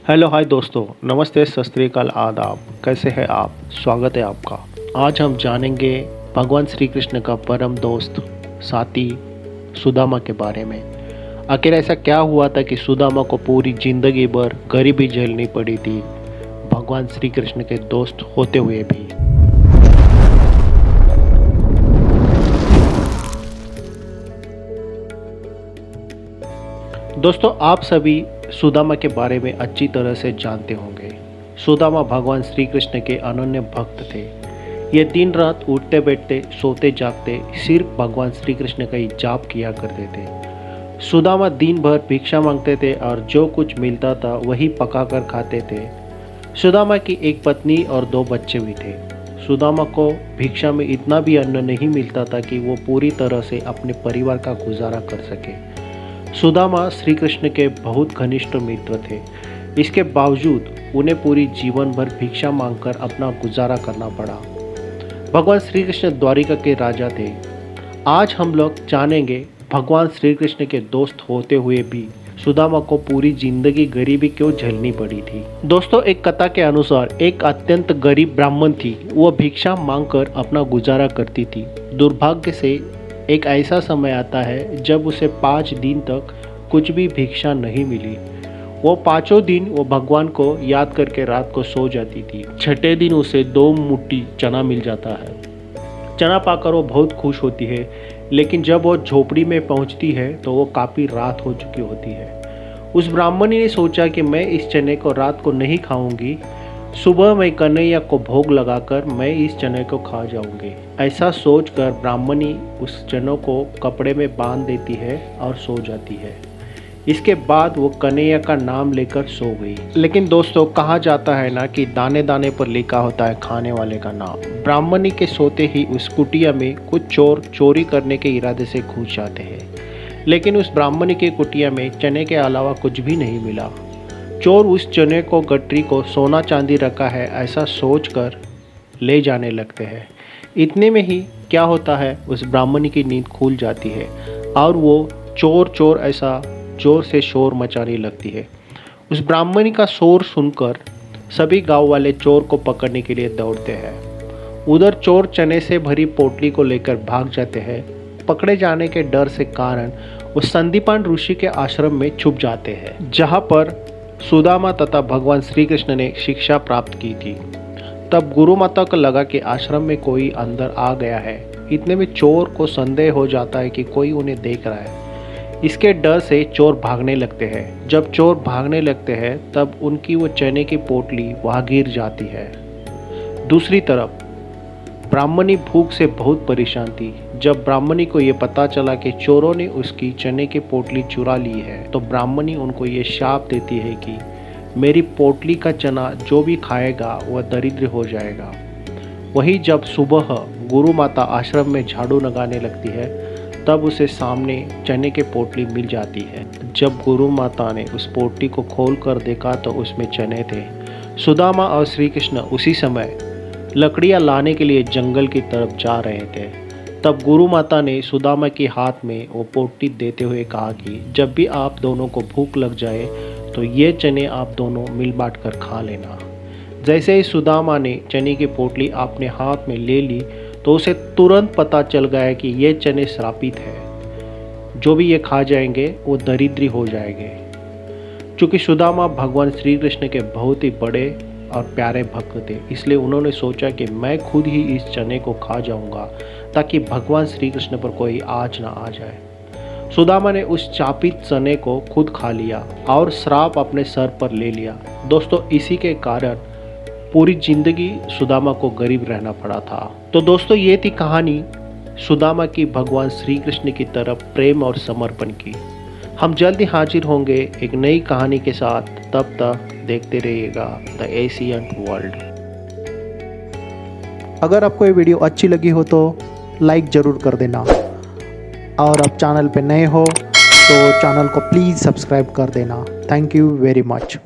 Hello hi दोस्तों, नमस्ते, सत श्री अकाल, आदाब। कैसे हैं आप? स्वागत है आपका। आज हम जानेंगे भगवान श्री कृष्ण का परम दोस्त साथी सुदामा के बारे में। आखिर ऐसा क्या हुआ था कि सुदामा को पूरी जिंदगी भर गरीबी झेलनी पड़ी थी, भगवान श्री कृष्ण के दोस्त होते हुए भी। दोस्तों, आप सभी सुदामा के बारे में अच्छी तरह से जानते होंगे। सुदामा भगवान श्री कृष्ण के अनन्य भक्त थे। ये दिन रात उठते बैठते सोते जागते सिर्फ भगवान श्री कृष्ण का ही जाप किया करते थे। सुदामा दिन भर भिक्षा मांगते थे और जो कुछ मिलता था वही पकाकर खाते थे। सुदामा की एक पत्नी और 2 बच्चे भी थे। सुदामा को भिक्षा में इतना भी अन्न नहीं मिलता था कि वो पूरी तरह से अपने परिवार का गुजारा कर सके। सुदामा श्री कृष्ण के बहुत घनिष्ठ मित्र थे। इसके बावजूद उन्हें पूरी जीवन भर भिक्षा मांगकर अपना गुजारा करना पड़ा। भगवान श्री कृष्ण द्वारिका के राजा थे। आज हम लोग जानेंगे भगवान श्री कृष्ण के दोस्त होते हुए भी सुदामा को पूरी जिंदगी गरीबी क्यों झेलनी पड़ी थी। दोस्तों, एक कथा के अनुसार एक अत्यंत गरीब ब्राह्मण थी। वह भिक्षा मांगकर अपना गुजारा करती थी। दुर्भाग्य से एक ऐसा समय आता है जब उसे 5 दिन तक कुछ भी भिक्षा नहीं मिली। वो 5 दिन वो भगवान को याद करके रात को सो जाती थी। छठे दिन उसे 2 मुट्ठी चना मिल जाता है। चना पाकर वो बहुत खुश होती है, लेकिन जब वो झोपड़ी में पहुंचती है तो वो काफ़ी रात हो चुकी होती है। उस ब्राह्मणी ने सोचा कि मैं इस चने को रात को नहीं खाऊंगी, सुबह मैं कन्हैया को भोग लगाकर मैं इस चने को खा जाऊंगी। ऐसा सोचकर ब्राह्मणी उस चनों को कपड़े में बांध देती है और सो जाती है। इसके बाद वो कन्हैया का नाम लेकर सो गई। लेकिन दोस्तों, कहा जाता है ना कि दाने दाने पर लिखा होता है खाने वाले का नाम। ब्राह्मणी के सोते ही उस कुटिया में कुछ चोर चोरी करने के इरादे से घुस जाते हैं, लेकिन उस ब्राह्मणी की कुटिया में चने के अलावा कुछ भी नहीं मिला। चोर उस चने को गठरी को सोना चांदी रखा है ऐसा सोचकर ले जाने लगते हैं। इतने में ही क्या होता है, उस ब्राह्मणी की नींद खुल जाती है और वो चोर चोर ऐसा जोर से शोर मचाने लगती है। उस ब्राह्मणी का शोर सुनकर सभी गांव वाले चोर को पकड़ने के लिए दौड़ते हैं। उधर चोर चने से भरी पोटली को लेकर भाग जाते हैं। पकड़े जाने के डर से कारण वो संदीपान ऋषि के आश्रम में छुप जाते हैं, जहाँ पर सुदामा तथा भगवान श्री कृष्ण ने शिक्षा प्राप्त की थी। तब गुरु माता को लगा कि आश्रम में कोई अंदर आ गया है। इतने में चोर को संदेह हो जाता है कि कोई उन्हें देख रहा है। इसके डर से चोर भागने लगते हैं। जब चोर भागने लगते हैं तब उनकी वो चने की पोटली वहाँ गिर जाती है। दूसरी तरफ ब्राह्मणी भूख से बहुत परेशान थी। जब ब्राह्मणी को ये पता चला कि चोरों ने उसकी चने की पोटली चुरा ली है, तो ब्राह्मणी उनको ये शाप देती है कि मेरी पोटली का चना जो भी खाएगा वह दरिद्र हो जाएगा। वही जब सुबह गुरु माता आश्रम में झाड़ू लगाने लगती है, तब उसे सामने चने के पोटली मिल जाती है। जब गुरु माता ने उस पोटली को खोल कर देखा तो उसमें चने थे। सुदामा और श्री कृष्ण उसी समय लकड़ियाँ लाने के लिए जंगल की तरफ जा रहे थे। तब गुरु माता ने सुदामा के हाथ में वो पोटली देते हुए कहा कि जब भी आप दोनों को भूख लग जाए तो ये चने आप दोनों मिल बांट कर खा लेना। जैसे ही सुदामा ने चने की पोटली अपने हाथ में ले ली तो उसे तुरंत पता चल गया कि ये चने श्रापित है। जो भी ये खा जाएंगे वो दरिद्री हो जाएंगे। चूँकि सुदामा भगवान श्री कृष्ण के बहुत ही बड़े और प्यारे भक्त थे, इसलिए उन्होंने सोचा कि मैं खुद ही इस चने को खा जाऊंगा ताकि भगवान श्री कृष्ण पर कोई आँच ना आ जाए। सुदामा ने उस चापित चने को खुद खा लिया और श्राप अपने सर पर ले लिया। दोस्तों, इसी के कारण पूरी जिंदगी सुदामा को गरीब रहना पड़ा था। तो दोस्तों, ये थी कहानी सुदामा की भगवान श्री कृष्ण की तरफ प्रेम और समर्पण की। हम जल्द ही हाजिर होंगे एक नई कहानी के साथ। तब तक देखते रहिएगा द एशियन वर्ल्ड। अगर आपको ये वीडियो अच्छी लगी हो तो लाइक ज़रूर कर देना, और आप चैनल पे नए हो तो चैनल को प्लीज़ सब्सक्राइब कर देना। Thank you very much.